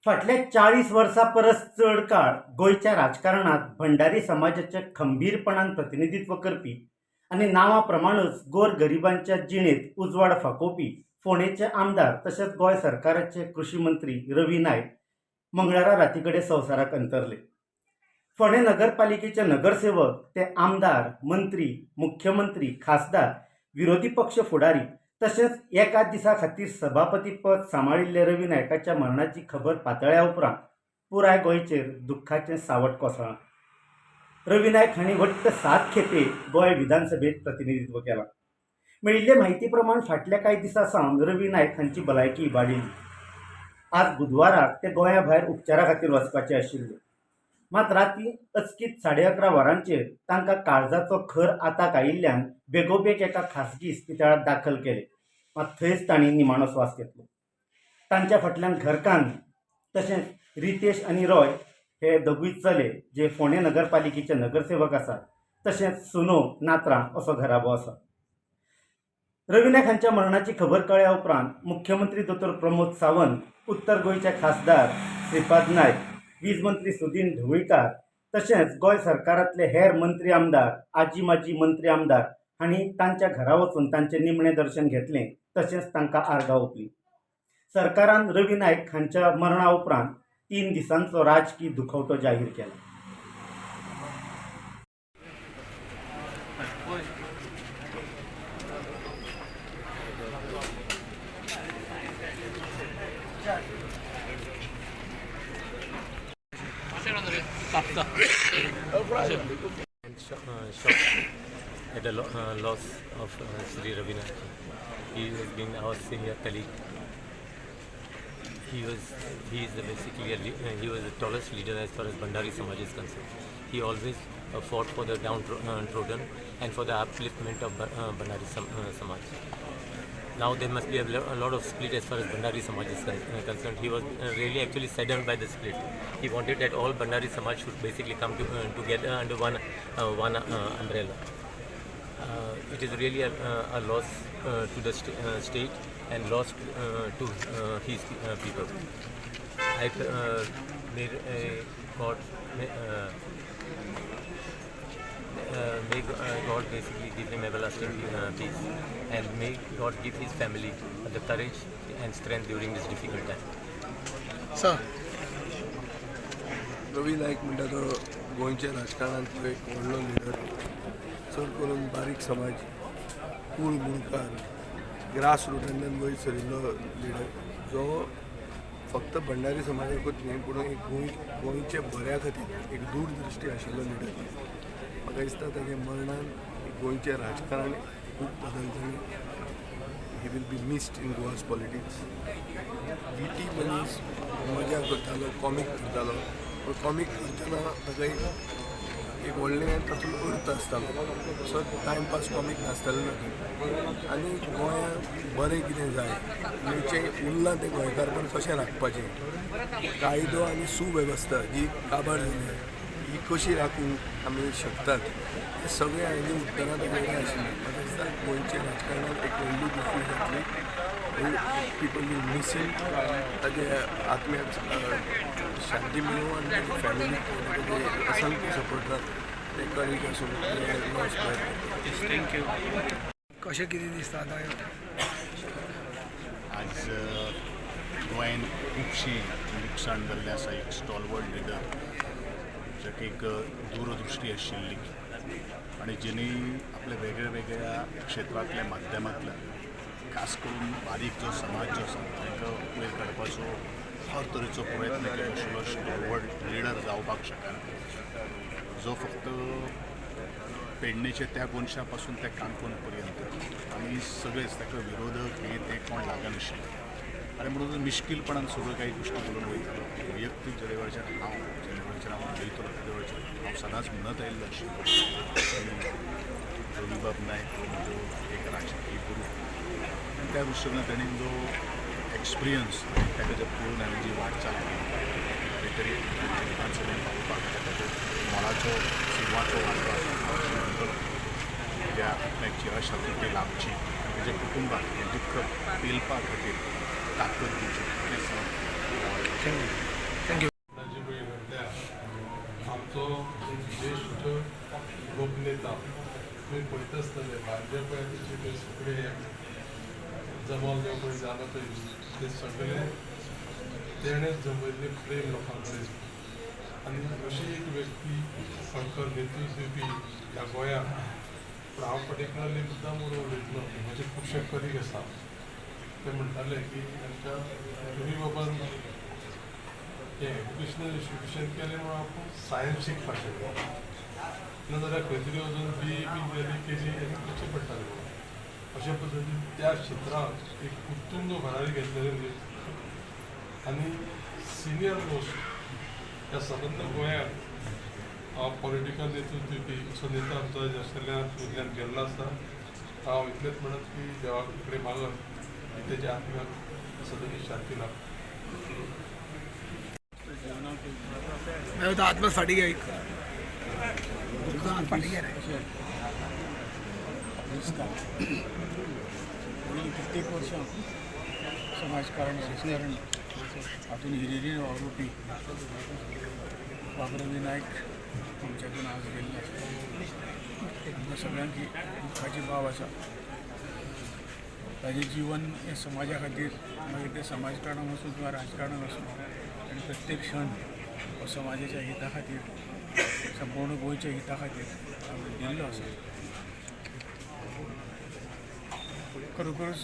फाटल्या 40 वर्सां परस चड काळ गोंयच्या राजकारणात भंडारी समाजाचे खंबीरपणान प्रतिनिधित्व करपी आनी नांवा प्रमाणच गोरगरिबांच्या जिणेंत उजवाड फांकोवपी फोंडेचे आमदार तशेंच गोंय सरकाराचे कृषी मंत्री रवी नायक मंगळारा रातीकडेन संवसाराक अंतरले. फोंडे नगरपालिकेचे नगरसेवक ते आमदार, मंत्री, मुख्यमंत्री, खासदार, विरोधी पक्ष फुडारी तशेंच एका दिसा खातीर सभापती पद सांबाळिल्ले रवी नायकाच्या मरणाची खबर पातळ्या उपरांत पुराय गोंयचेर दुख्खाचें सावट कोसळ्ळां. रवी नायक हांणी वट्ट 7 खेपे गोंय विधानसभेत प्रतिनिधित्व केलां. मेळिल्ले म्हायती प्रमाण फाटल्या कांय दिसां सावन रवी नायक हांची भलायकी इबाडिल्ली. आज बुधवाराक ते गोंया भायर उपचारा खातीर वचपाचे आशिल्ले. मात राती अचकीत 11:30 वरांचेर तांकां काळजाचो खर आताक आयिल्ल्यान बेगोबेग एका खासगी इस्पितळांत दाखल केले. मात थंयच तांणी निमाणो स्वास घेतलो. तांच्या फाटल्यान घरकान्न तशेंच रितेश आनी रॉय हे दोगूय चले जे फोंडे नगरपालिकेचे नगरसेवक आसात, तशेंच सुनो नात्रा असो घराबो आसा. रवी नायक हांच्या मरणाची खबर कळ्ळ्या उपरांत मुख्यमंत्री दोतोर प्रमोद सावंत, उत्तर गोंयचे खासदार श्रीपाद नायक, वीज मंत्री सुदीन ढवळीकार तशेंच गोंय सरकारांतले हेर मंत्री आमदार, आजी माजी मंत्री आमदार हांणी तांच्या घरा वचून तांचें निमणें दर्शन घेतलें तशेंच तांकां आर्गां ओंपलीं. सरकारान रवी नायक हांच्या मरणा उपरांत 3 दिसांचो राजकी दुखवटो जाहीर केला. Shocked at the loss of Sri Ravi Naik. He has been our senior colleague. He is he was the tallest leader as far as Bandari Samaj is concerned. He always fought for the downtrodden and for the upliftment of Bandari Samaj. Now there must be a lot of split as far as Bandari Samaj is concerned. He was really actually saddened by the split. He wanted that all Bandari Samaj should basically come together under one umbrella. It is really a loss to the state and loss to his people. I may God basically give him everlasting peace, and may God give his family the courage and strength during this difficult time. Sir, Ravi Naik म्हणटा तो गोंयच्या राजकारणांत एक व्हडलो leader, चड करून बारीक समाज, कूळ मुणकार, ग्रास रुटांतल्यान वयर सरिल्लो लिडर, जो फक्त भंडारी समाजाकूच न्ही पूण एक गोंयच्या बऱ्या खातीर एक दूरदृश्टी आशिल्लो लिडर. म्हाका दिसता ताच्या मरणान गोंयचें राजकारण खूब बदल जालें. He will be missed in Goa's politics. Witty मनीस, मजा करतालो, कॉमीक करतालो, पूण कॉमीक करतना ताका एक व्हडलें तातूंत अर्थ आसतालो. सो टायमपास कॉमीक नासतालें ना. आनी गोंयांत बरें कितें जाय, गोंयचें उरलां तें गोंयकारपण कशें राखपाचें, कायदो आनी सुवेवस्था जी काबार जाली ही कशी राखूंक आमी शकतात, हें सगळें आयली उत्तरां तागेली आशिल्लीं. म्हाका दिसता गोंयच्या राजकारणांत एक व्हडली दुखी जातली. पीपल वील मिस हिम. ताजे आत्म्याक शांती मेळो आनी ताजे फॅमिलीक ताजे असंख्य सपोर्टार ते करीक आसूं लॉस भायर. थँक्यू. कशें कितें दिसता आतां आज गोंयान खुबशी लुकसाण जाल्लें आसा. एक स्टॉलवर्ड लिडर जाका एक दूरदृश्टी आशिल्ली आनी जेणी आपल्या वेगळ्या वेगळ्या क्षेत्रांतल्या माध्यमांतल्यान खास करून बारीक जो समाज जो आसा तांकां वयर काडपाचो हर तरेचो प्रयत्न केलो आशिल्लो स्टॉलवर्ड लिडर जावपाक शकना, जो फक्त पेडणेचे त्या गोंयशा पासून त्या काणकोण पर्यंत आमी सगळेच ताका विरोधक हे ते कोण लागनाशिल्ले. आनी म्हणून मिश्कीलपणान सगळ्यो काही गोश्टी बोलून वयतालो. वैयक्तीक जे वेळाचेर हांव उलयतलो त्या वेळाचेर हांव सदांच म्हणत आयिल्लो आशिल्लो रविबाब नायक हो म्हजो एक राजकीय गुरू. आनी त्या दृश्टीन ताणें जो एक्सपिरियन्स ताका जे पळोवन हांवें जी वाटचाल केली खंय तरी विधानसभेन पावपाक ताका मोलाचो सिंहाचो वांटो आसा. त्या आपल्याची यश ते लाभची ताजे कुटुंबाक हें दुख्ख पेलपा खातीर ताकद दिवची. तुमी पळयता आसतले भाजप पळय ते सगळे जमाव जो पळय जालो ते सगळे तेणें जमयल्ले प्रेम लोकां कडेन आनी अशी एक व्यक्ती खंयकर नेतृत्व दिवपी ह्या गोंयांत पूण हांव पर्टिक्युलरली मुद्दाम म्हणून उलयतलो म्हजे खुबशे कलीग आसा ते म्हणटाले की तांच्या तुमी बाबा हें एज्युकेशनल इंस्टिट्यूशन केलें म्हणून आपूण सायन्स शिकपाक शकता नाजाल्यार खंय तरी वचून बी जाली केली आनी करचें पडटालें अशा पद्दतीन त्या क्षेत्रांत एक उत्तुंग भरारी घेतलेले आनी सिनियर मोस्ट ह्या सबंद गोंयांत पॉलिटिकल नेतृत्व दिवपी असो नेता आमचो ऑस्ट्रेलियांतल्यान गेल्लो आसा हांव इतलेंच म्हणत की देवा कडेन मागत की तेच्या आत्म्याक सदांची शांती लाभ आत्मा फाटी घ्या फाटी घ्या कित्येक वर्षां समाजकारण राजकारण हातून हिरिरीन वावुरपी बाबुराव नायक आमच्यातून आज गेल्ले आसा आमकां सगळ्यांक दुखाची भाव आसा ताजें जीवन हें समाजा खातीर मागीर तें समाजकारणांत वचूं किंवा राजकारणांत वचूं आनी प्रत्येक क्षण हो समाजाच्या हिता खातीर संपूर्ण गोंयच्या हिता खातीर दिल्लो आसा खरोखरच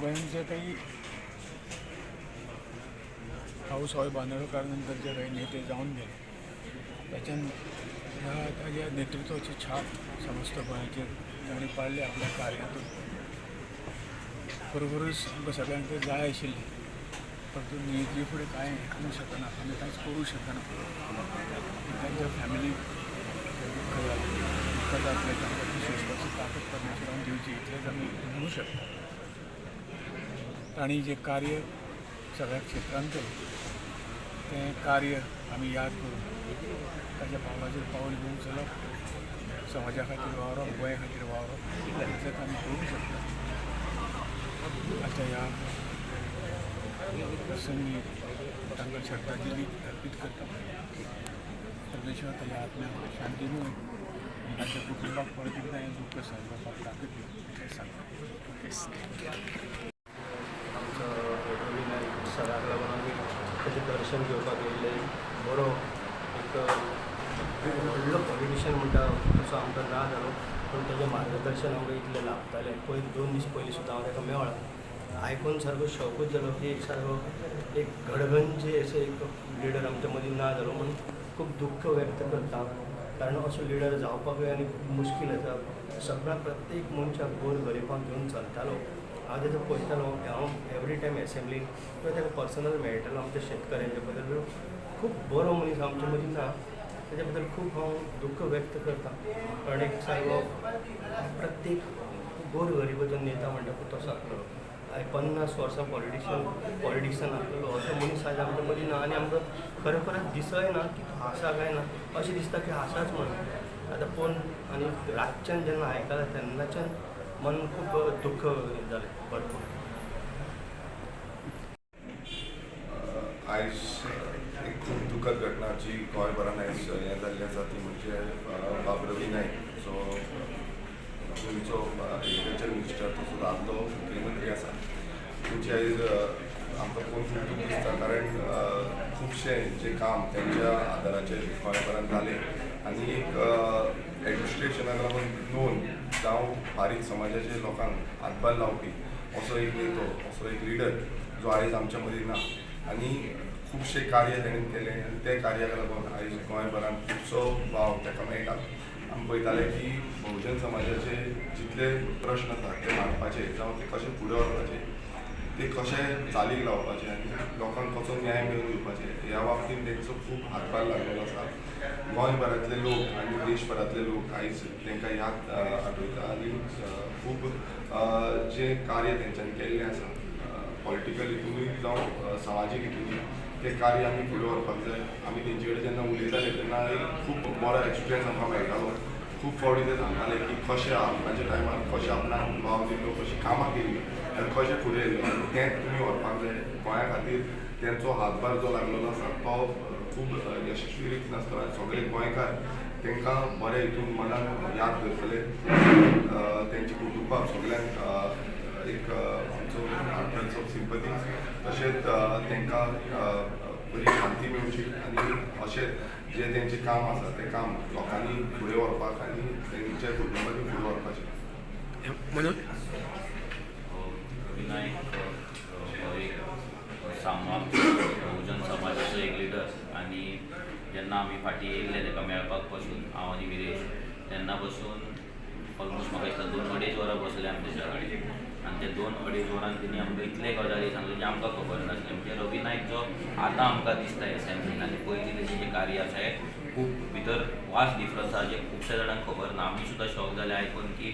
गोंयांत जे काही हाऊस हॉय बांदोडकार नंतर जे काही नेते जावन गेले त्याच्यान ह्या ताज्या नेतृत्वाची छाप समस्त गोंयाचेर तांणी पाडली आपल्या कार्यातून खरोखरच आमकां सगळ्यांक ते जाय आशिल्ली परतून नियती फुडें कांय करूंक शकना आमी कांयच करूंक शकना तांच्या फॅमिलीक दुख्ख जातलें तांकां ती सोंसपाची ताकद परमेश्वरान दिवची इतलेंच आमी म्हणूं शकता तांणी जें कार्य सगळ्या क्षेत्रांत केलें तें कार्य आमी याद करून ताच्या पावलाचेर पावल घेवन चलप समाजा खातीर वावरप गोंया खातीर वावरप इतलेंच आमी करूंक शकता आजच्या ह्या प्रसंगी तांकां श्रद्धांजली अर्पीत करता परमेश्वर ताच्या आत्म्याक शांती मेळूं ताच्या कुटुंबाक परत एकदां हें दुख्ख सहन करपाक ताकद दिवं अशें सांगता आमचो सराक लागून आमी तेजें दर्शन घेवपाक येयले बरो एक व्हडलो पॉलिटिशियन म्हणटा तसो आमकां ना जालो पूण तेजें मार्गदर्शन आमकां इतलें लाभतालें पयर 2 दीस पयलीं सुद्दां हांव ताका मेळ्ळा आयकून सारको शॉकूच जालो की एक सारको एक घडगंजे असो एक लिडर आमच्या मदीं ना जालो म्हणून खूब दुख्ख व्यक्त करता कारण असो लिडर जावपाकूय आनी खूब मुश्कील आसा सगळ्या प्रत्येक मनशाक गोर गरिबांक घेवन चलतालो हांव तेजो पळयतालो हांव एवरी टायम एसेंब्लीक किंवा ताका पर्सनल मेळटालो आमच्या शेतकऱ्यांच्या बद्दल खूब बरो मनीस आमच्या मदीं ना तेज्या बद्दल खूब हांव दुख्ख व्यक्त करता कारण एक सारको प्रत्येक गोर गरिबाचो नेता म्हणटा पळय तसो आसलो 50 वर्सां पॉलिटिक्सान आसलेलो असो मनीस आज आमच्या मदीं ना आनी आमकां खरोखरच दिसय ना की तो आसा काय ना अशें दिसता की आसाच म्हणून आतां पूण आनी रातच्यान जेन्ना आयकलां तेन्नाच्यान मन खूब दुख्ख जालें भरपूर आयज एक खूब दुखद घटना जी गोंयभरान आयज हें जाल्ली आसा ती म्हणजे बाबुराव नायक जो गोंयचो एग्रीकल्चर मिनिस्टर तसोच आदलो मुख्यमंत्री आसा तेंचे आयज आमकां पळोवन खूब दूख दिसता कारण खुबशें जें काम तेंच्या आदाराचेर गोंयभरान जालें आनी एक एडमिनिस्ट्रेशनाक लागून नोंद जावं बारीक समाजाच्या लोकांक हातभार लावपी असो एक नेतो असो एक लिडर जो आयज आमच्या मदीं ना आनी खुबशे कार्य तेणें केलें आनी ते कार्याक लागून आयज गोंयभरान खुबसो वाव ताका मेळटा आमी पळयताले की बहुजन समाजाचे जितले प्रश्न आसात ते मांडपाचे जावं ते कशे फुडें व्हरपाचे ते कशे चालीक लावपाचे आनी लोकांक कसो न्याय मेळून दिवपाचे ह्या बाबतींत तेंचो खूब हातभार लागलेलो आसा गोंयभरांतले लोक आनी देशभरांतले लोक आयज तांकां याद आठयता आनी खूब जे कार्य तेंच्यांनी केल्लें आसा पॉलिटिकल हितूनूय जावं समाजीक हितूनूय ते कार्य आमी फुडें व्हरपाक जाय आमी तेंचे कडेन जेन्ना उलयताले तेन्ना एक खूब बरो एक्सपिरियन्स आमकां मेळटालो खूब फावटी ते सांगताले की कशें आपणाच्या टायमार कशें आपणाक वाव दिल्लो कशी कामां केली आनी कशें फुडें येयल्लो आनी तें तुमी व्हरपाक जाय गोंया खातीर तेंचो हातभार जो लागलेलो आसा तो खूब यशस्वी रितीन आसतलो आनी सगळे गोंयकार तांकां बरे हितून मनान याद करतले तेंची कुटुंबाक सगळ्यांक एक आमचो हार्टफेल्ट ऑफ सिंपथी तशेंच तांकां बरी शांती मेळची आनी अशें जे तेंचें काम आसा तें काम लोकांनी फुडें व्हरपाक आनी तेंच्या कुटुंबांनी फुडें व्हरपाचें म्हणून विनायक हो एक बहुजन समाजाचो एक लिडर आनी जेन्ना आमी फाटीं येयल्ले ताका मेळपाक पासून हांव आनी विरेश तेन्ना पासून ऑलमोस्ट म्हाका दिसता 2-2.5 वरां बसले आमी तेच्या कडेन आनी ते 2-2.5 वरांन तेणी आमकां इतले गजाली सांगले जे आमकां खबर नासले म्हणजे रवी नायक जो आतां आमकां दिसता एसेंब्लीन आनी पयलीं तेजें जें कार्य आसा हें खूब भितर वास्ट डिफरन्स आसा जे खुबश्या जाणांक खबर ना आमी सुद्दां शॉक जाले आयकून की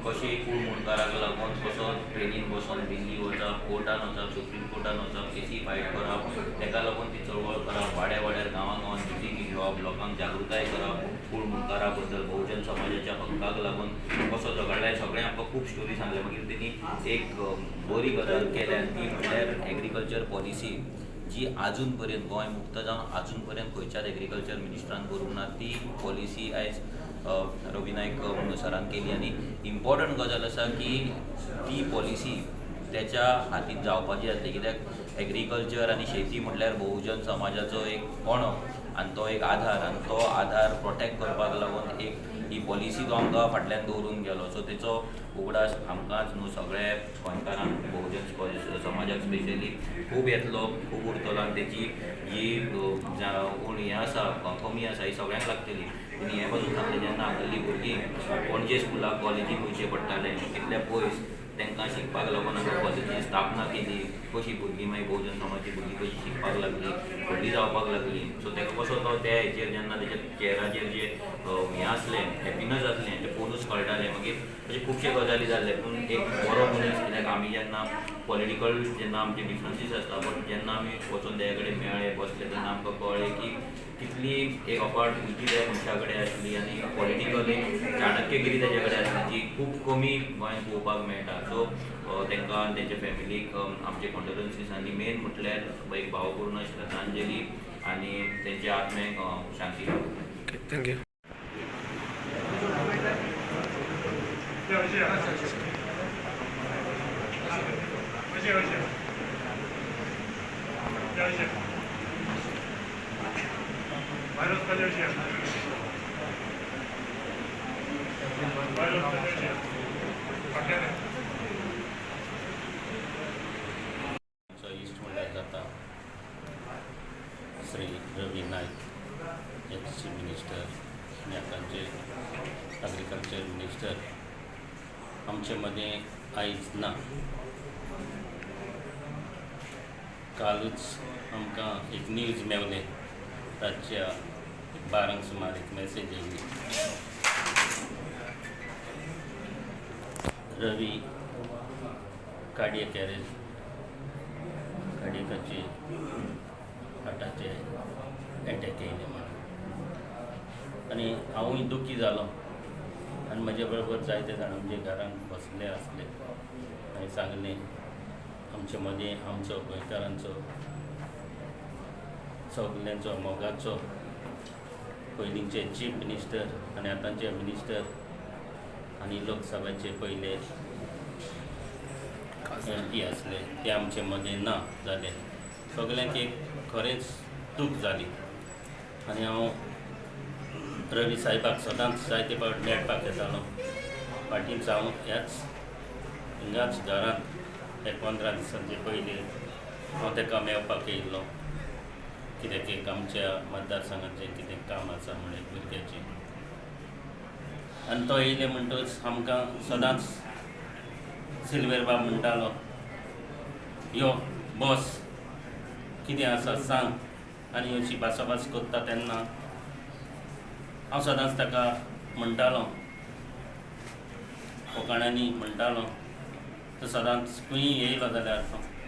कशें कूळ मुणकाराक लागून कसो ट्रेनीन बसून दिल्ली वचप कोर्टान वचप सुप्रीम कोर्टान वचप केसी फायट करप ताका लागून ती चळवळ करप वाड्या वाड्यार गांवांत मिटींगी घेवप लोकांक जागृताय करप कूळ मुणकारा बद्दल बहुजन समाजाच्या हक्काक लागून कसो झगडलाय सगळें आमकां खूब स्टोरी सांगले मागीर तेणी एक बरी गजाल केल्या ती म्हणल्यार एग्रीकल्चर पॉलिसी जी अजून पर्यंत गोंय मुक्त जावन अजून पर्यंत खंयच्याच एग्रीकल्चर मिनिस्ट्रान करूंक ना ती पॉलिसी आयज रवी नायक सरान केली आनी इम्पॉर्टंट गजाल आसा की ती पॉलिसी त्याच्या हातीन जावपाची जातली कित्याक एग्रीकल्चर आनी शेती म्हटल्यार बहुजन समाजाचो एक कोणो आनी तो एक आधार आनी तो आधार प्रोटेक्ट करपाक लागून एक ही पॉलिसी तो आमकां फाटल्यान दवरून गेलो सो तेचो उगडास आमकांच न्हू सगळे गोंयकारांक बहुजन समाजाक स्पेशली खूब येतलो खूब उरतलो आनी तेची जी हें आसा कमी आसा ही सगळ्यांक लागतली तेणी हें बाजून सांगलें जेन्ना हांगासरलीं भुरगीं पणजे स्कुलाक कॉलेजीक वयचे पडटाले कितले पयस तांकां शिकपाक लागून हांगा कॉलेजी स्थापना केली कशी भुरगीं मागीर बहुजन समाजाची भुरगीं कशी शिकपाक लागली व्हडली जावपाक लागली सो ताका कसो तो त्या हेचेर जेन्ना तेच्या चेहराचेर जे हें आसलें हॅपिनस आसलें तें पळोवनूच कळटालें मागीर तशें खुबशे गजाली जाल्ले पूण एक बरो मनीस कित्याक आमी जेन्ना पॉलिटिकल जेन्ना आमचे डिफरन्सीस आसता बट जेन्ना आमी वचून तेजे कडेन मेळ्ळे बसले तेन्ना आमकां कळ्ळें की कितली एक ऑपॉर्च्युनिटी त्या मनशा कडेन आसली आनी पॉलिटिकल एक चाणक्यगिरी तेजे कडेन आसली जी खूब कमी गोंयांत पळोवपाक मेळटा सो तांकां तेंच्या फॅमिलीक आमचे कॉन्डोलन्सीस आनी मेन म्हटल्यार एक भावपूर्ण श्रद्धांजली आनी तेंच्या आत्म्याक शांती थँक्यू इश्ट म्हणल्यार जाता Shri Ravi Naik ex chief minister आनी आतांचे एग्रीकल्चर मिनिस्टर आमचे मदें आयज ना कालूच आमकां एक न्यूज मेवले रातच्या 12 सुमार एक मॅसेज येयली रवी कार्डियक एरेस्ट कार्डियकाचे हार्टाचे एटॅक येयले म्हणून आनी हांवूय दुखी जालो आनी म्हजे बरोबर जायते जाण आमचे घरान बसले आसले आनी सांगलें आमचे मदें आमचो गोंयकारांचो सगल्यांचो मोगाचो पयलींचे चीफ मिनिस्टर आनी आतांचे मिनिस्टर आनी लोकसभेचे पयले MP आसले ते आमचे मदें ना जाले सगल्यांक एक खरेंच दूख जाली आनी हांव रवी साहेबाक सदांच जायते फावट मेळपाक येतालो फाटींच हांव हिंगाच घरांत एक 15 दिसांचे पयलीं हांव ताका मेळपाक येयल्लो कित्याक एक आमच्या मतदारसंघाचें कितें काम आसा म्हणून भुरग्याचें आनी तो येयले म्हणटच आमकां सदांच सिल्वेर बाब म्हणटालो यो बस कितें आसा सांग आनी अशी भासाभास करता तेन्ना हांव सदांच ताका म्हणटालो कोंकणांनी म्हणटालो तो सदांच खंयी येयलो जाल्यार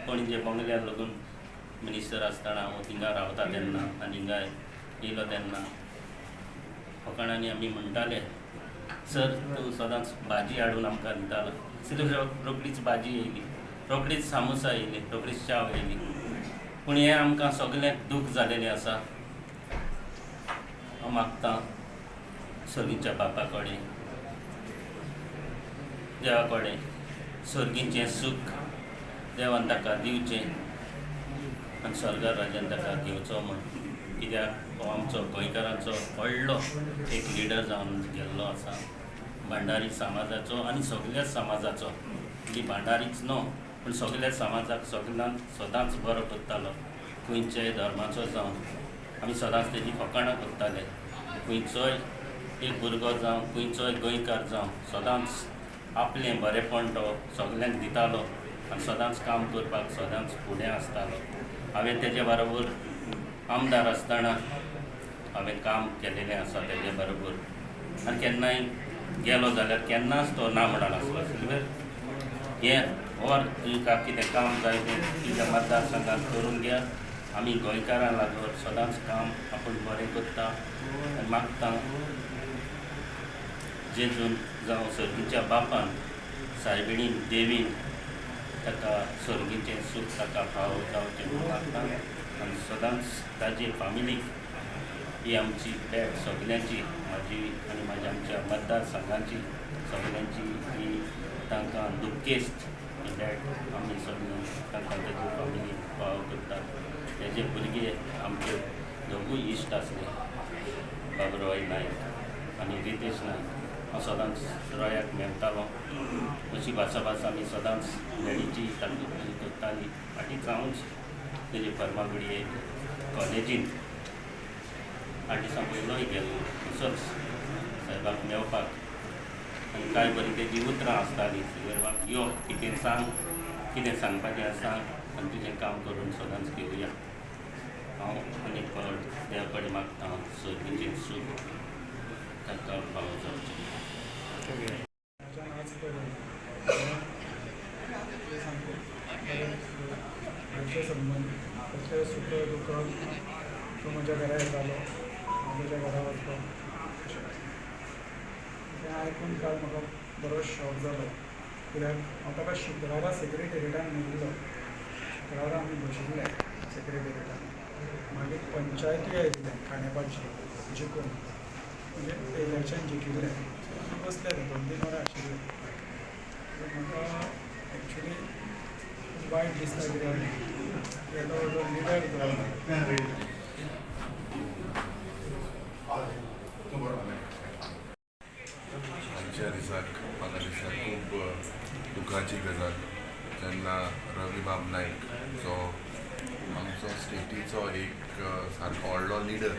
पणजे बंगल्यार लागून मिनिस्टर आसतना हांव थिंगा रावता तेन्ना आनी हिंगा येयलो तेन्ना कोंकणांनी आमी म्हणटाले सर तूं सदांच भाजी हाडून आमकां दितालो सिल्वेर रोकडीच भाजी येयली रोकडीच सामोसा येयली रोकडीच चाव येयली पूण हें आमकां सगळ्यांक दूख जालेलें आसा हांव मागतां सर्गीच्या बापा कडेन देवा कडेन सर्गीचें सूख देवान ताका दिवचें आनी स्वर्गा राज्यान ताका घेवचो म्हण, कित्याक हो आमचो गोंयकारांचो व्हडलो एक लिडर जावन गेल्लो आसा, भंडारी समाजाचो आनी सगळ्या समाजाचो. ही भंडारीच न्हू पूण सगळ्या समाजाक सगळ्यांक सदांच बरो करतालो. खंयच्याय धर्माचो जावन आमी सदांच तेजी फकाणां करताले. खंयचोय एक भुरगो जावं खंयचोय गोंयकार जावं सदांच आपलें बरेपण तो सगळ्यांक दितालो आनी सदांच काम करपाक सदांच फुडें आसतालो. हांवें तेजे बरोबर आमदार आसतना हांवें काम केलेलें आसा तेजे बरोबर आनी केन्नाय गेलो जाल्यार केन्नाच तो ना म्हणनासलो. सिल्वर हें और तुका कितें काम जाय तें तुज्या मतदारसंघात करून घे, आमी गोंयकारां लागून सदांच काम आपूण बरें करता आनी मागता जेजून जावं सर्गीच्या बापान सायबिणीन देवीन ताका सर्गीचें सूख ताका फावो जावचें म्हूण मागता आनी सदांच ताजे फॅमिलीक ही आमची भेट सगल्यांची, म्हाजी आनी म्हाज्या आमच्या मतदारसंघाची सगल्यांची ही तांकां दुखेस्त ही भेट आमी सगळीं तांकां ताजी फॅमिली फावो करतात. तेजे भुरगे आमचे दोगूय इश्ट आसले, बाबुराय नायक आनी रितेश नायक. हांव सदांच रोयाक मेळटालो. अशी भास आमी सदांच भेटीची तातूंत करतालीं. फाटींच हांवूच तेजे फर्मागुडये कॉलेजीन 8 दिसां पयलोय गेल्लो असोच साहेबाक मेळपाक आनी कांय बरी तेजी उतरां आसतालीं. साहेबाक यो कितें सांग, कितें सांगपाचें आसा आनी तुजें काम करून सदांच घेवया. हांव आनी फावट देवा कडेन मागता सर्गीचें सूख ताका फावो जावचें. आज घरचे संबंध कसले सुख दुःख तो म्हज्या घरा येतालो, हांव तेज्या घरा वचलो. तें आयकून काल म्हाका बरो शॉक जालो, कित्याक हांव ताका शुक्रारा सेक्रेटेरियेटान मेळिल्लो. शुक्रारा आमी बशिल्ले सेक्रेटेरियेटान, मागीर पंचायती आयिल्ले खांडेपारची जिखून, म्हणजे इलेक्शन जिखिल्लें. बसले 2-3 वरां आशिल्ले. म्हाका एक्चुली खूब वायट दिसता, कित्याक येदो व्हडलो लिडर जालो. आजच्या दिसाक म्हाका दिसता खूब दुखाची गजाल जेन्ना रविबाब नायक जो आमचो स्टेटीचो एक सारको व्हडलो लिडर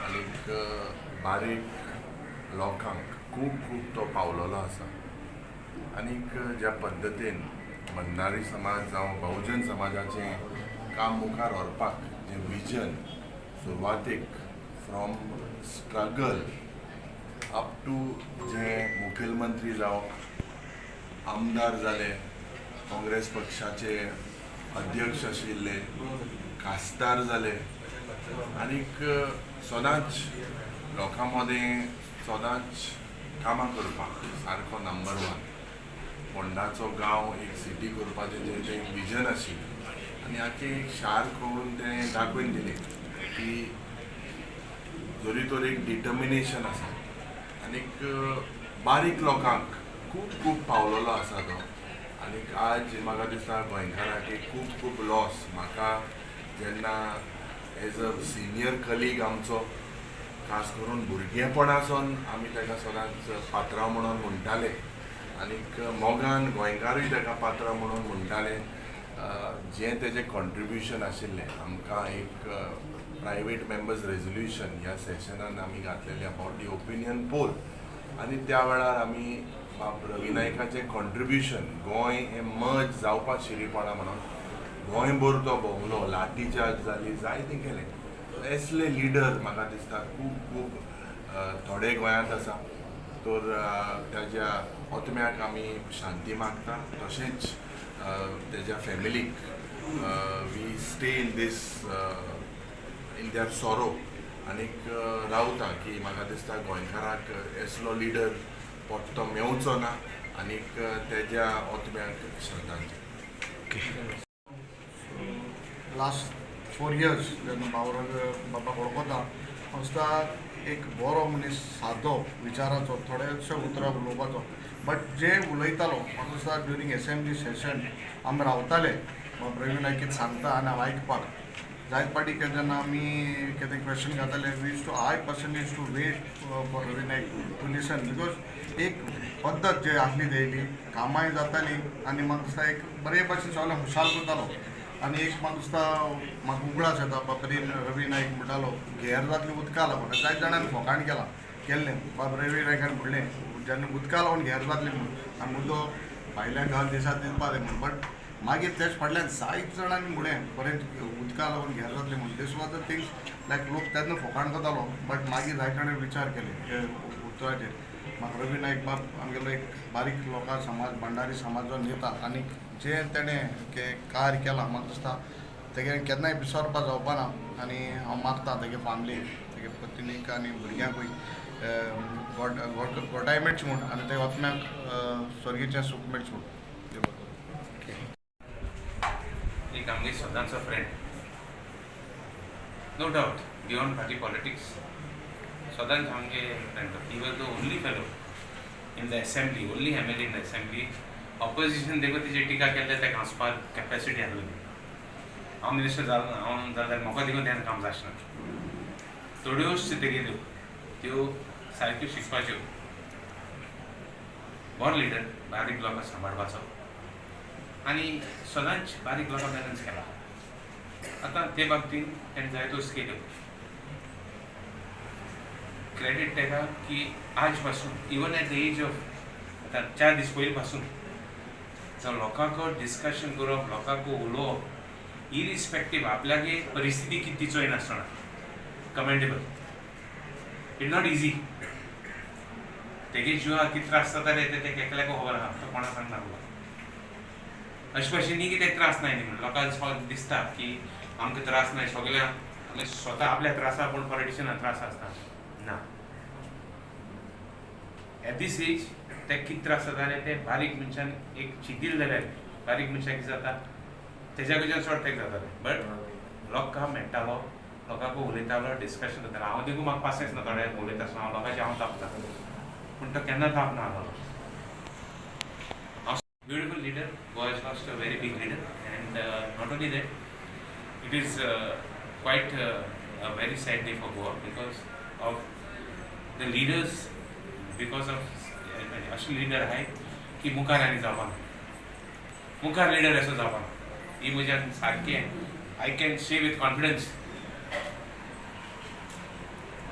आनीक बारीक लोकांक खूब तो पावलेलो आसा. आनीक ज्या पद्दतीन भंडारी समाज जावं बहुजन समाजाचें काम मुखार व्हरपाक जें विजन सुरवातेक फ्रॉम स्ट्रगल अप टू जे मुखेलमंत्री जावं आमदार जाले, काँग्रेस पक्षाचे अध्यक्ष आशिल्ले, खासदार जाले आनीक सदांच लोकां मदें सदांच कामां करपाक सारको नंबर 1 फोंडाचो गांव एक सिटी करपाचें जें तें विजन आशिल्लें आनी आख्खें एक शार करून तें दाखोवन दिलें की जरी तर एक डिटर्मिनेशन आसा आनीक बारीक लोकांक खूब पावलेलो आसा तो. आनीक आज म्हाका दिसता गोंयकाराक एक खूब लॉस. म्हाका जेन्ना एज अ सिनियर कलीग आमचो खास करून भुरगेपणासून आमी ताका सदांच पात्रांव म्हणून म्हणटाले आनीक मोगान गोंयकारूय ताका पात्रांव म्हणून म्हणटाले. जें तेजें कॉन्ट्रिब्युशन आशिल्लें आमकां एक प्रायवेट मेंबर्स रेजोल्युशन ह्या सेशनान आमी घातलेलें अबावट दी ओपिनियन पोल आनी त्या वेळार आमी बाब रवी नायकाचें कॉन्ट्रिब्युशन गोंय हें मर्ज जावपाक शिरीपणा म्हणून गोंयभर तो भोंवलो, लाठीचार्ज जाली, जायतें केलें. असले लिडर म्हाका दिसता खूब थोडे गोंयांत आसा. तर ताज्या आत्म्याक आमी शांती मागता. तशेंच तेज्या फॅमिलीक we stay in this in their sorrow आनीक रावता की म्हाका दिसता गोंयकाराक असलो लिडर परतो मेवचो ना आनीक तेज्या आत्म्याक श्रद्धांजली. लास्ट 4 years जेन्ना बाबा वळखता हांव दिसता एक बरो मनीस सादो विचाराचो थोडेशे उतरां उलोवपाचो बट जे उलयतालो म्हाका दिसता ड्युरींग असेंब्ली सेशन आमी रावताले रवी नायक कितें सांगता आनी हांव आयकपाक जायत पाटी जेन्ना आमी कितें क्वेश्चन घाताले I personally to wait for Ravi Naik to listen because एक पद्दत जी आसली तेजी कामाय जाताली आनी म्हाका दिसता एक बरे भाशेन सगळें खुशाल करतालो आनी एक म्हाका दिसता म्हाका उगडास येता बाबरीन रवी नायक म्हणटालो घेर जातली उदका लागून जायत जाणांनी फोकाण केल्लें बाब रवी नायकान म्हणलें जेन्ना उदका लागून घेर जातली म्हणून आनी उदो भायल्या गांव देशांत दिवपाक जाय म्हणून बट मागीर तेच फाटल्यान जायत जाणांनी म्हणलें बरें उदका लागून घेर जातलें म्हणून दीस वॉज द थिंग्स लायक लोक तेन्ना फोकाण करतालो बट मागीर जायत जाणांनी विचार केले हे उतराचेर म्हाका रवी नायक बाब आमगेलो एक बारीक लोकां समाज भंडारी समाज जो नेता आनी जें तेणें कार्य केलां म्हाका दिसता तेगे केन्नाय विसरपा जावपा ना आनी हांव मागता तेगे फॅमिली तेगे पत्नीक आनी भुरग्यांकूय गोटाय मेळची म्हूण आनी ते आत्म्याक स्वर्गीचें सूख मेळची म्हूण एक आमगे सदांचो friend no doubt beyond party politics सदांच आमगे friend he was the only fellow in the assembly only MLA in the assembly opposition देखो तेजी टिका केल्ले तेका हांसपाक कॅपेसिटी आहली हांव मिनिस्टर जालो हांव जाल्यार म्हाका देखून तेन्ना काम जाचना थोड्योच तेगेल्यो त्यो सारक्यो शिकपाच्यो बरो लिडर बारीक लोकांक सांबाळपाचो आनी सदांच बारीक लोकांक बॅलन्स केला आतां ते बाबतीन तेणें जायत्यो केल्यो क्रेडीट तेका की आज पासून even at the age of आतां 4 दीस पयलीं पासून जो लोकांक डिस्कशन करप लोकांक उलोवप इरिस्पेक्टीव आपल्यागे परिस्थिती कितें चोय नासतना कमेंडेबल इट नॉट इजी तेगे जिवाक कितें त्रास जाताले ते एकल्याक खबर आहा तो कोणाक सांगना अशे भशेन न्ही की ते त्रास नाय न्ही म्हणून लोकांक दिसता की आमकां त्रास नाय सगळ्या स्वता आपल्या त्रासा पूण पॉलिटिशियनाक त्रास आसता ना एट दीस एज ते कितें त्रास जाताले ते बारीक मनशान एक चिंतील जाल्यार बारीक मनशाक कितें जाता तेज्या कडच्यान चड तेका जातालें बट लोकांक मेळटालो लोकांक उलयतालो डिस्कशन करतालो हांव देखून म्हाका पासेंस ना थोडे उलयता आसतना हांव लोकांचे हांव तापता पूण तो केन्ना ताप ना आसलो beautiful leader who has lost a very big leader and not only that it is quite a very sad day for Goa because of the leaders because of अशी leader आहे की मुखार आनी जावपा मुखार leader असो जावपा ही म्हज्यान सारकें I can say with confidence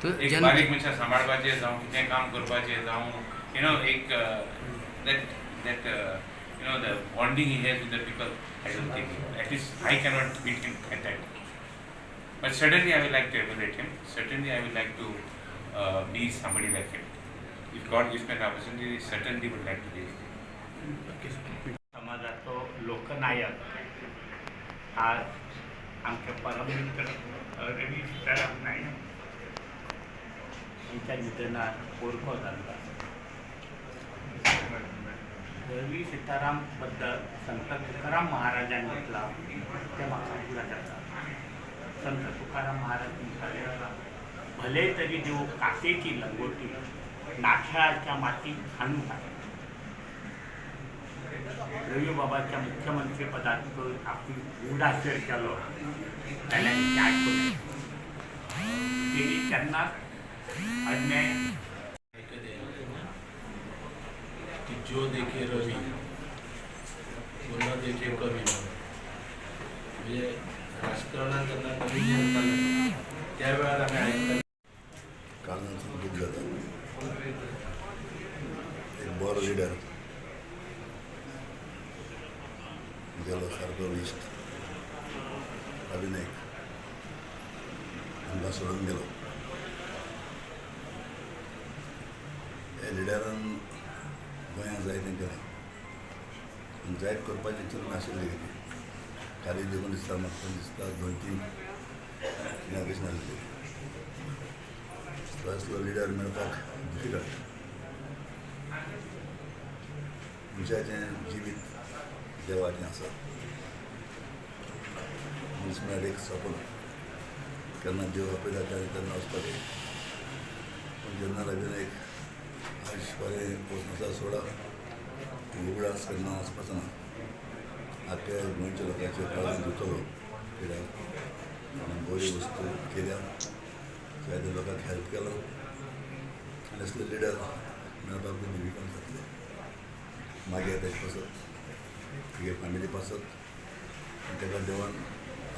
एक बारीक मनशाक सांबाळपाचें जावं कितें काम करपाचें जावं you know एक that you know the bonding he has with the people, I don't think, at least I cannot beat him at that. But certainly I would like to emulate him. Certainly I would like to be somebody like him. If God gives me an opportunity, I certainly would like to be. समाजाचो लोकनायक आज आमचे परममित्र रवी सीताराम नायक यांच्या निधनात पोरको जाल्लो रवी सीताराम बद्दल संत तुकाराम महाराजांनी म्हटला ते म्हाका लक्षात येता संत तुकाराम महाराज म्हणटाले भले तरी देव कातेची लंगोटी नाख्याच्या मातीत हाणून टाकली रवी बाबाच्या मुख्यमंत्री पदात आपली उडासर केलो जाल्यार आठवण तेणी केन्नाच अन्याय जो देखे रवी वो न देखे कवी म्हणजे राजकारणात जेन्ना कमी करताले त्या वेळार आमी आयकताले काळजाचो दूख जाता एक बरो लिडर गेलो सारको इश्ट रवी नायक आमकां सोडून गेलो हे लिडरान गोंयांत जायतें केलें आनी जायत करपाचें चिंतून आशिल्लें कितें खाली देखून दिसता म्हाका दिसता 2-3 इनॉग्रेशन जाल्ली असलो लिडर मेळपाक डिफिकल्ट मनशाचें जिवीत देवाचें आसा मनीस म्हळ्यार एक सपन केन्ना देव आपयता तेन्ना वचपाचें जेन्ना रवीनायक आज बरें वचनाचा सोडा उगड आसतना आसपासना आख्या गोंयच्या लोकांचे काळजी दितलो कित्याक बरी वस्तू केल्या जायत्या लोकांक हेल्प केलो आनी असले लिडर मेळपाक बी डिफिकल्ट जातले मागीर तेजे पासत तुगे फॅमिली पासत आनी ताका देवान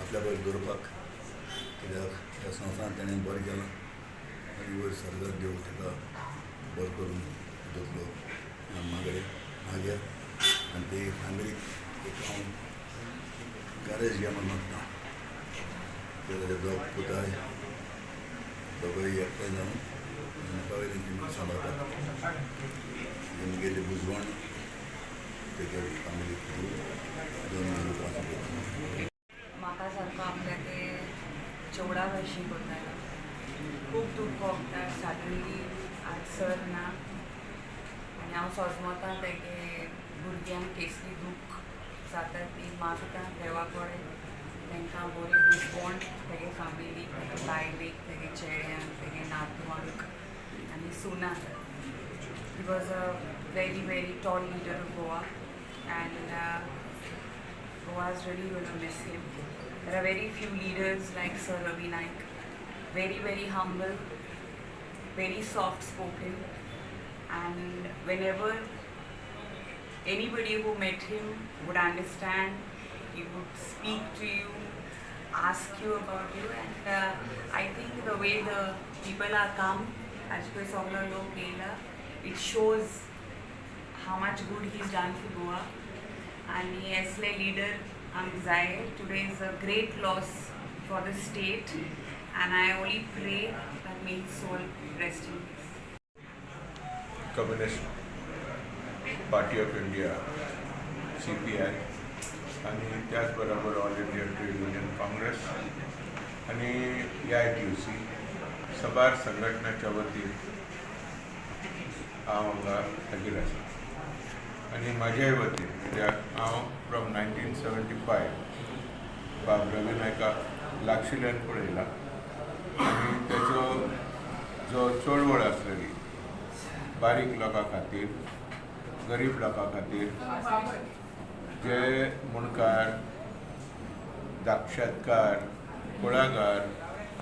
आपल्या बरें दवरपाक कित्याक ह्या संवसारांत ताणें बरें केलां आनी वयर सरकार देव ताका बरें करून दवरलो मागीर आनी ते फॅमिलीक एक हांव कारेज घे म्हणून मागता कित्याक दोग पुताय दोगूय एकठांय जावन मुखार तेंची सांबाळटात तेंगेली बुजवण तेगे फॅमिलीक दोन म्हाका सारको आपल्या ते 14 वर्षी करतालो खूब दूख भोगता सडनली आज सर ना आनी हांव सोजमोता तेगे भुरग्यांक केसली दूख जाता ती मागता देवा कडेन तांकां बरी बुजवण तेगे फॅमिलीक तेगे बायलेक तेगे चेड्यांक तेगे नातवांक आनी Sunak he was a very tall leader of Goa and Goa is really going to miss him. There are very few leaders like Sir Ravi Naik, very humble, very soft spoken, and whenever anybody who met him would understand, he would speak to you, ask you about you, and I think the way the people are come, as per Sogla Lok Gela, it shows how much good he's done for Goa. And he as a leader, today is a great loss for the state, and I only pray that may his soul rest in peace. Communist party of India CPI आणि त्याचबरोबर all India trade union Congress आणि AITUC सबार संघटनाच्या वतीन हांव हांगा हाजीर आसा आनी म्हाज्याय वतीन कित्याक हांव फ्रॉम 1975 बाब रवी नायकाक लागशिल्ल्यान पळयला आनी तेजो जो चळवळ आसलेली बारीक लोकां खातीर गरीब लोकां खातीर जे मुणकार दाक्षतकार कुळागर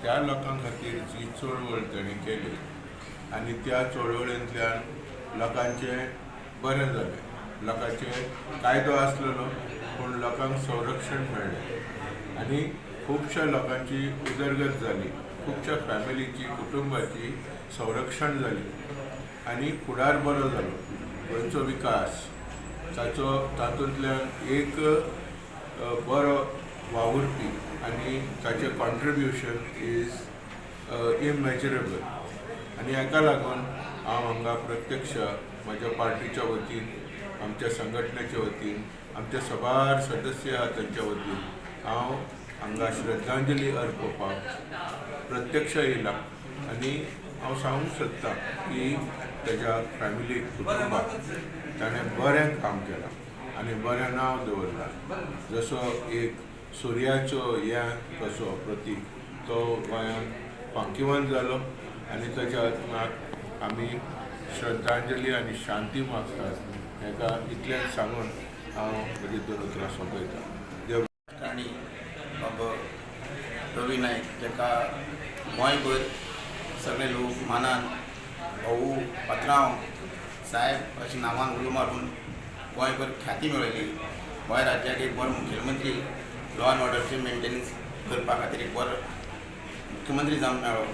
त्या लोकां खातीर जी चळवळ ताणें केली आनी त्या चळवळींतल्यान लोकांचें बरें जालें लोकांचे कायदो आसलेलो पूण लोकांक संरक्षण मेळ्ळें आनी खुबश्या लोकांची उदरगत जाली खुबश्या फॅमिलीची कुटुंबाची संरक्षण जाली आनी फुडार बरो जालो गोंयचो विकास तातूंतल्यान एक बरो वावुरपी आनी ताचें कॉन्ट्रिब्युशन इज इमॅजरेबल आनी हाका लागून हांव हांगा प्रत्यक्ष म्हज्या पार्टीच्या वतीन आमच्या संघटनेच्या वतीन आमचे सबार सदस्य आहा तांच्या वतीन हांव हांगा श्रद्धांजली अर्पोवपाक प्रत्यक्ष येयला आनी हांव सांगूंक सोदतां की ताच्या फॅमिलीक कुटुंबाक ताणें बरें काम केलां आनी बरें नांव दवरलां जसो एक सुर्याचो कसो प्रतीक तो गोंयांत फांकिवंत जालो आनी ताच्या आत्म्याक आमी श्रद्धांजली आनी शांती मागतात हेका इतलेंच सांगून हांव म्हजी 2 उतरां सोंपयतां. देव आनी बाबा रवी नायक जेका गोंयभर सगळे लोक मानान भाऊ पात्रांव साहेब अशें नांवान उलो मारून गोंयभर ख्याती मेळयली गोंय राज्याक एक बरो मुखेलमंत्री लॉ एंड ऑर्डरचे मेंटेनन्स करपा खातीर एक बरो मुख्यमंत्री जावन मेळ्ळो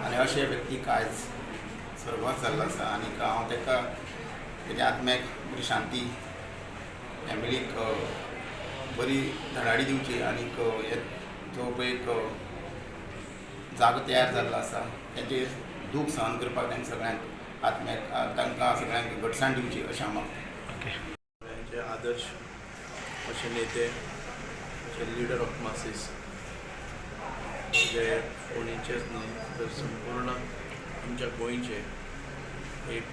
आनी अशे व्यक्तीक आयज स्वर्गवास जाल्लो आसा आनी हांव ताका तेज्या आत्म्याक बरी शांती फॅमिलीक बरी धडाडी दिवची आनी जो पळय एक जागो तयार जाल्लो आसा तेचेर दूख सहन करपाक तांकां सगळ्यांक आत्म्याक तांकां सगळ्यांक घटसाण दिवची अशें हांव मागतां. आदर्श अशे नेते अशे लिडर ऑफ मासीस जे कोणीचेच न्ही तर संपूर्ण आमच्या गोंयचे एक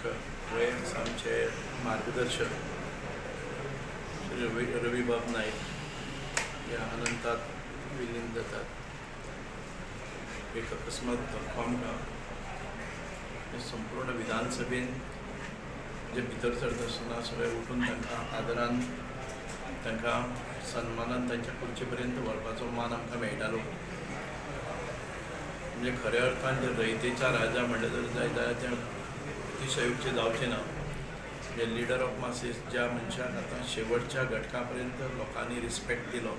वयस आमचे मार्गदर्शक श्री रवी बाब नायक ह्या अनंतात विलीन जातात एक अकस्मात धक्को आमकां हे संपूर्ण विधानसभेन जे भितर सरता आसतना सगळे उठून तांकां आदरान तांकां सन्मानान तांच्या खुर्चे पर्यंत व्हरपाचो मान आमकां मेळटालो. म्हणजे खऱ्या अर्थान जर रयतेचा राजा म्हणलें जर जाय जाल्यार तें अतिशयोक्ती जावचें ना. जे लिडर ऑफ मासीस ज्या मनशाक आतां शेवटच्या घटका पर्यंत लोकांनी रिस्पेक्ट दिलो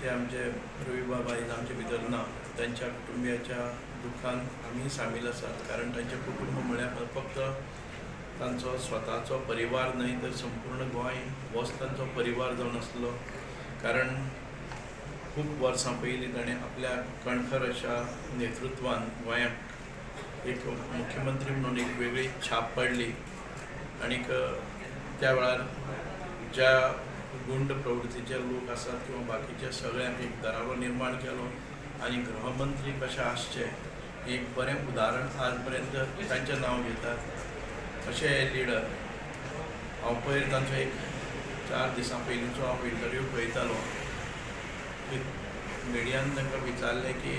ते आमचे रवी बाबा आयज आमचे भितर ना. तांच्या कुटुंबियाच्या दुखान आमी सामील आसात, कारण तांचें कुटुंब म्हळ्यार फक्त तांचो स्वताचो परिवार न्हय तर संपूर्ण गोंय होच तांचो परिवार जावन आसलो. कारण खूब वर्सां पयलीं ताणें आपल्या कणखर अशा नेतृत्वान गोंयाक एक मुख्यमंत्री म्हणून एक वेगळी छाप पडली. आनीक त्या वेळार ज्या गुंड प्रवृत्तीचे लोक आसात किंवा बाकीचे सगळ्यांक एक दरारो निर्माण केलो आनी गृहमंत्री कशें आसचें एक बरें उदाहरण आज पर्यंत तांचें नांव घेतात अशें हे लिडर. हांव पयर तांचो एक 4 दिसां पयलींचो हांव इंटरव्यू पळयतालो. मिडियान तांकां विचारलें की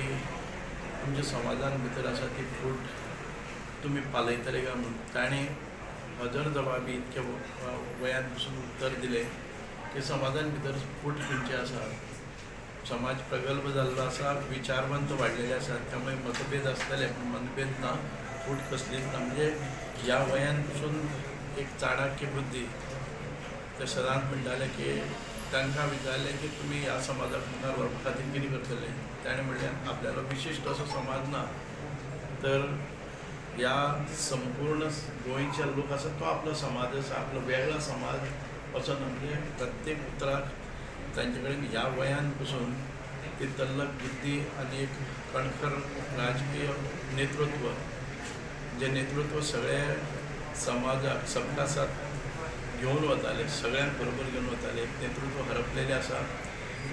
तुमच्या समाजान भितर आसा ती फूट तुमी पालयतले काय म्हणून. ताणें हजर जबाबी इतके वयान पसून उत्तर दिलें की समाजान भितर फूट खंयची आसा. समाज प्रगल्भ जाल्लो आसा, विचारवंत वाडलेले आसात, त्यामुळे मतभेद आसतले पूण मतभेद ना, फूट कसलीच ना. म्हणजे ह्या वयान पसून एक चाणाक्य बुद्धी. ते सदांच म्हणटाले की तांकां विचारलें की तुमी ह्या समाजाक मुखार व्हरपा खातीर कितें करतले. ताणें म्हणलें आपल्यालो विशिश्ट असो समाज ना, तर ह्या संपूर्ण गोंयचे लोक आसा तो आपलो समाज आसा, आपलो वेगळो समाज असो ना. म्हणजे प्रत्येक उतराक तांचे कडेन ह्या वयान पसून ती तल्लक बुद्धी आनी एक कणखर राजकीय नेतृत्व, जे नेतृत्व सगळे समाजाक सबका साथ घेवन वताले, सगळ्यांक बरोबर घेवन वताले. एक नेतृत्व हरपलेलें आसा.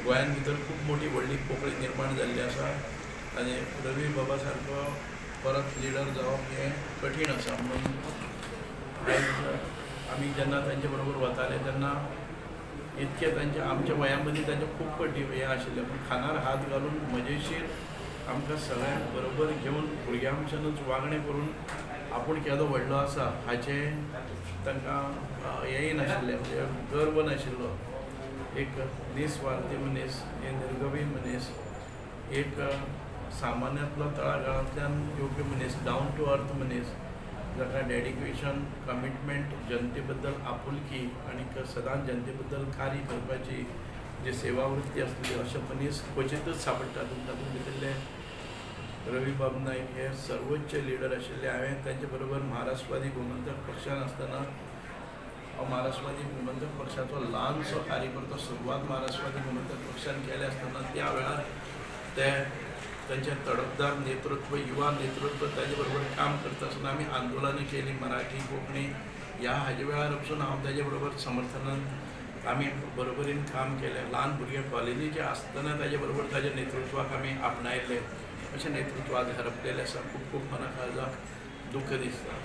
गोंयान भितर खूब मोठी व्हडली पोकळी निर्माण जाल्ली आसा आनी रवी बाबा सारको परत लिडर जावप हें कठीण आसा. म्हणून आयज आमी जेन्ना तांचे बरोबर वताले तेन्ना इतके तांचे आमच्या वया मदीं तांचे खूब फावटी हें आशिल्लें, पूण खांदार हात घालून मजेशीर आमकां सगळ्यांक बरोबर घेवन भुरग्यां भशेनूच वागणें करून आपूण केदो व्हडलो आसा हाचें तांकां हेंय नाशिल्लें, म्हणजे गर्व नाशिल्लो. एक निस्वार्थी मनीस, एक निर्गवी मनीस, एक सामान्यांतलो तळागाळांतल्यान येवपी मनीस, डावन टू अर्थ मनीस, जाका डेडिकेशन, कमिटमेंट, जनते बद्दल आपुलकी आनी सदांच जनते बद्दल कार्य करपाची जी सेवावृत्ती आसली अशे मनीस क्वचितूच सापडटात. तातूंत भितरले रवी बाब नायक हे सर्वोच्च लिडर आशिल्ले. हांवें तांचे बरोबर महाराष्ट्रवादी गोमंतक पक्षान आसतना हांव महाराष्ट्रवादी गोमंतक पक्षाचो ल्हानसो कार्यकर्तो सुरवात महाराष्ट्रवादी गोमंतक पक्षान केले आसतना त्या वेळार ते तांचे तडफदार नेतृत्व, युवा नेतृत्व ताजे बरोबर काम करता आसतना आमी आंदोलनां केलीं मराठी, कोंकणी. ह्या हाजे वेळार पसून हांव ताजे बरोबर समर्थनान आमी बरोबरीन काम केलें. ल्हान भुरगे कॉलेजीचे आसतना ताजे बरोबर ताज्या नेतृत्वाक आमी आपणायल्ले. अशें नेतृत्व आज हरपलेलें आसा. खूब खूब मनाक आज दूख दिसता.